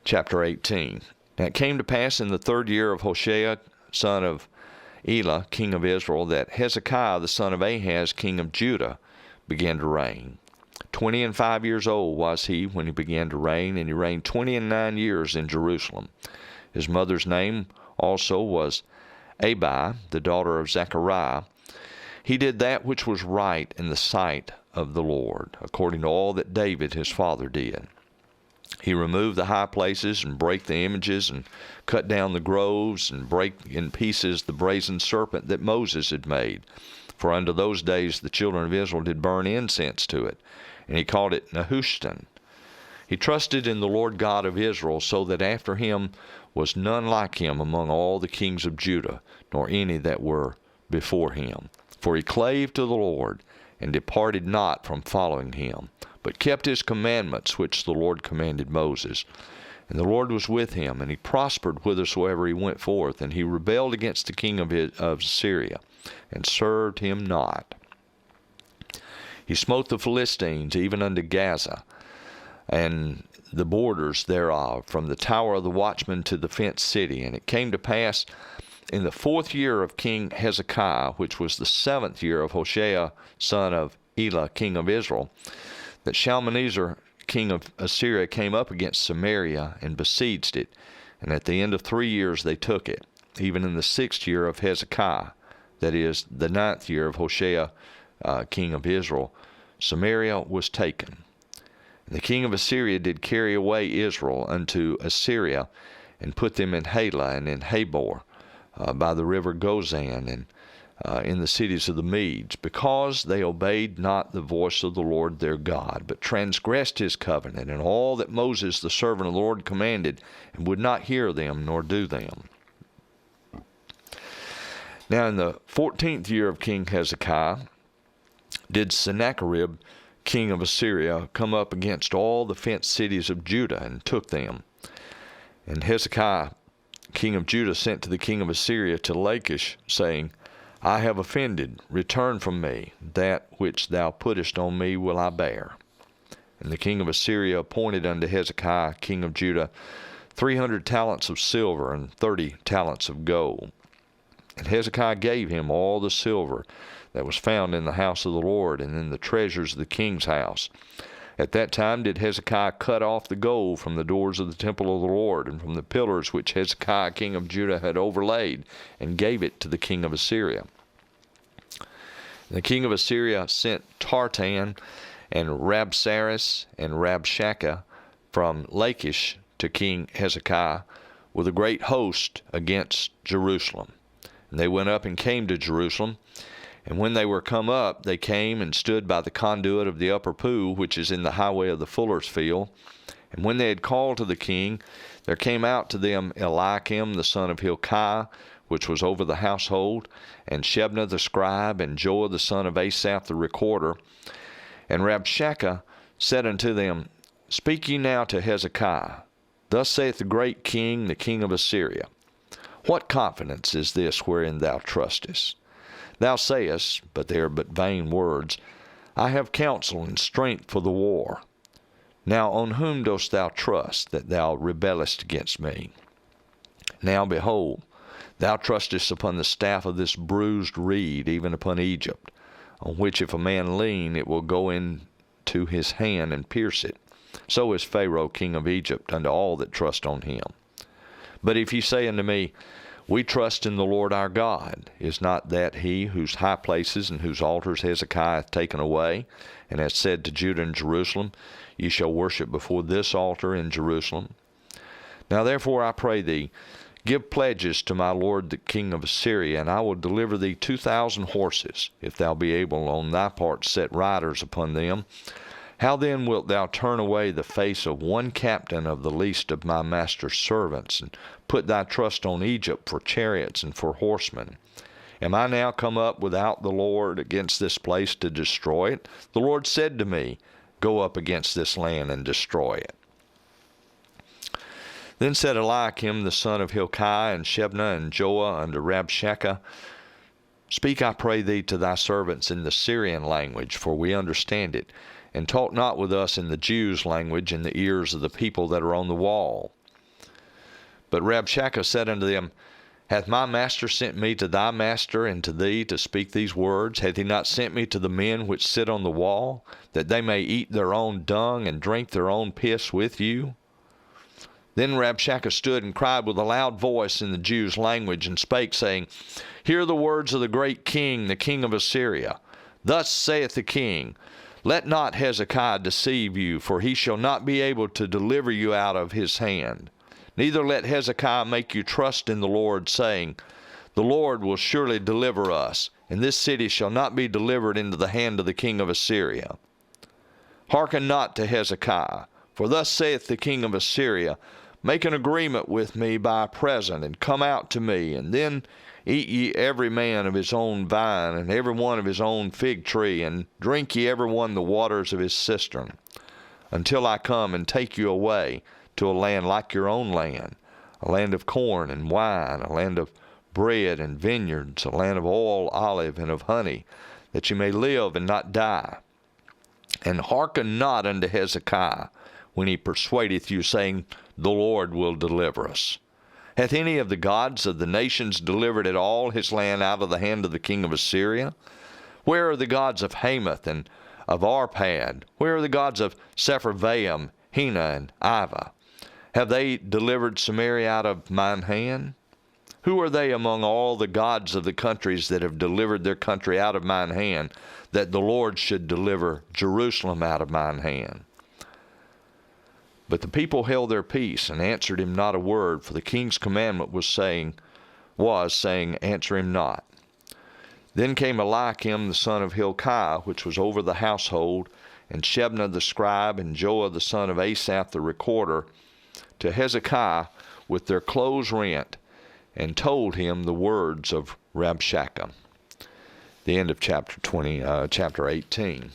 chapter 18. Now it came to pass in the 3rd year of Hoshea, son of Elah, king of Israel, that Hezekiah, the son of Ahaz, king of Judah, began to reign. 25 years old was he when he began to reign, and he reigned 29 years in Jerusalem. His mother's name also was Abi, the daughter of Zechariah. He did that which was right in the sight of the Lord, according to all that David his father did. He removed the high places and brake the images and cut down the groves and brake in pieces the brazen serpent that Moses had made. For unto those days the children of Israel did burn incense to it, and he called it Nehushtan. He trusted in the Lord God of Israel, so that after him was none like him among all the kings of Judah, nor any that were before him. For he clave to the Lord, and departed not from following him, but kept his commandments which the Lord commanded Moses. And the Lord was with him, and he prospered whithersoever he went forth. And he rebelled against the king of Syria, and served him not. He smote the Philistines even unto Gaza, and the borders thereof, from the tower of the watchman to the fenced city. And it came to pass in the 4th year of King Hezekiah, which was the 7th year of Hoshea, son of Elah, king of Israel, that Shalmaneser, king of Assyria, came up against Samaria and besieged it. And at the end of 3 years they took it. Even in the 6th year of Hezekiah, that is, the 9th year of Hoshea, king of Israel, Samaria was taken. And the king of Assyria did carry away Israel unto Assyria, and put them in Halah and in Habor, by the river Gozan, and in the cities of the Medes, because they obeyed not the voice of the Lord their God, but transgressed his covenant, and all that Moses the servant of the Lord commanded, and would not hear them nor do them. Now in the 14th year of King Hezekiah did Sennacherib, king of Assyria, come up against all the fenced cities of Judah, and took them. And Hezekiah, king of Judah, sent to the king of Assyria to Lachish, saying, I have offended, return from me, that which thou puttest on me will I bear. And the king of Assyria appointed unto Hezekiah, king of Judah, 300 talents of silver and 30 talents of gold. And Hezekiah gave him all the silver that was found in the house of the Lord, and in the treasures of the king's house. At that time did Hezekiah cut off the gold from the doors of the temple of the Lord, and from the pillars which Hezekiah king of Judah had overlaid, and gave it to the king of Assyria. And the king of Assyria sent Tartan and Rabsaris and Rabshakeh from Lachish to King Hezekiah with a great host against Jerusalem. And they went up and came to Jerusalem. And when they were come up, they came and stood by the conduit of the upper pool, which is in the highway of the fuller's field. And when they had called to the king, there came out to them Eliakim the son of Hilkiah, which was over the household, and Shebna the scribe, and Joah the son of Asaph the recorder. And Rabshakeh said unto them, Speak ye now to Hezekiah. Thus saith the great king, the king of Assyria, What confidence is this wherein thou trustest? Thou sayest, but they are but vain words, I have counsel and strength for the war. Now on whom dost thou trust, that thou rebellest against me? Now behold, thou trustest upon the staff of this bruised reed, even upon Egypt, on which if a man lean, it will go into his hand and pierce it. So is Pharaoh king of Egypt unto all that trust on him. But if ye say unto me, We trust in the Lord our God, is not that he whose high places and whose altars Hezekiah hath taken away, and hath said to Judah and Jerusalem, Ye shall worship before this altar in Jerusalem? Now therefore I pray thee, give pledges to my lord the king of Assyria, and I will deliver thee 2,000 horses, if thou be able on thy part set riders upon them. How then wilt thou turn away the face of one captain of the least of my master's servants, and put thy trust on Egypt for chariots and for horsemen? Am I now come up without the Lord against this place to destroy it? The Lord said to me, Go up against this land and destroy it. Then said Eliakim the son of Hilkiah, and Shebna, and Joah unto Rabshakeh, Speak, I pray thee, to thy servants in the Syrian language, for we understand it, and talk not with us in the Jews' language in the ears of the people that are on the wall. But Rabshakeh said unto them, Hath my master sent me to thy master and to thee to speak these words? Hath he not sent me to the men which sit on the wall, that they may eat their own dung and drink their own piss with you? Then Rabshakeh stood and cried with a loud voice in the Jews' language, and spake, saying, Hear the words of the great king, the king of Assyria. Thus saith the king, Let not Hezekiah deceive you, for he shall not be able to deliver you out of his hand. Neither let Hezekiah make you trust in the Lord, saying, The Lord will surely deliver us, and this city shall not be delivered into the hand of the king of Assyria. Hearken not to Hezekiah, for thus saith the king of Assyria, Make an agreement with me by a present, and come out to me, and then eat ye every man of his own vine, and every one of his own fig tree, and drink ye every one the waters of his cistern, until I come and take you away to a land like your own land, a land of corn and wine, a land of bread and vineyards, a land of oil, olive, and of honey, that you may live and not die. And hearken not unto Hezekiah, when he persuadeth you, saying, The Lord will deliver us. Hath any of the gods of the nations delivered at all his land out of the hand of the king of Assyria? Where are the gods of Hamath and of Arpad? Where are the gods of Sepharvaim, Hena, and Ivah? Have they delivered Samaria out of mine hand? Who are they among all the gods of the countries that have delivered their country out of mine hand, that the Lord should deliver Jerusalem out of mine hand? But the people held their peace, and answered him not a word, for the king's commandment was saying, Answer him not. Then came Eliakim the son of Hilkiah, which was over the household, and Shebna the scribe, and Joah the son of Asaph the recorder, to Hezekiah with their clothes rent, and told him the words of Rabshakeh. The end of chapter 18.